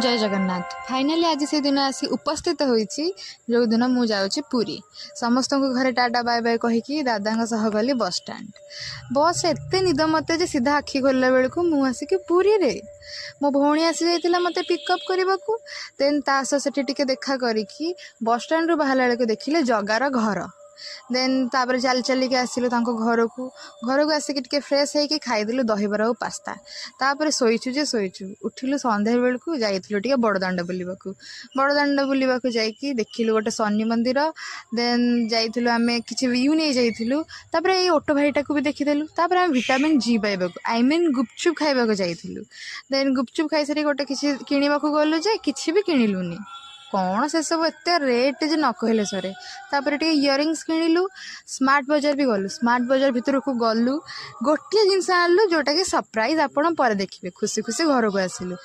जय जगन्नाथ। फाइनाली आज से दिन आसी उपस्थित होईची जो दिन मु जाऊँगी पुरी। समस्त को घरे टाटा बाय बाय कहीकि दादा सह गली बस स्टैंड। बस एत निद मत जे सीधा आखि खोलला बेलू मु आसिक पुरी रे। मो भौणी आसी जाइतिला मते पिकअप करने को देन ता सह टिके देखा करिकी बस स्टैंड रू बाहर बेलू देखिले जगार घर। देन तापर चल चलिक आसिलु घर को आसिक टिके फ्रेश होइकी खाइदेलु दहीबरा और पास्ता। तापर शोचु जे शोचु उठिलु संध्या बेलू जाइलु टिके बड़दाण्ड बुलिबाकू। बड़दाण्ड बुलिबाकू जाइकी देखिलु गोटे शनि मंदिर। देन जाइलु आमे किछि व्यू नहीं जाइलु। तापर ए ऑटो भाईटा को भी देखिदेलु। तापर आमे विटामिन जी पाइबाकू आई मीन गुपचुप खाइबाकू जाइलु। देन गुपचुप खाई सारी गोटे किछि किनिबाकू गलु जे किछि भी किनिलुनी। कौन से सब एत रेट जे न कहले सरे। तापर टे इयरिंग्स किनिलु। स्मार्ट बाजार भी गलु। स्मार्ट बाजार भितर को गलु गोटे जिनस आनलु जोटा कि सरप्राइज आपण पर देखिबे। खुशी खुशी घर को आसिलु।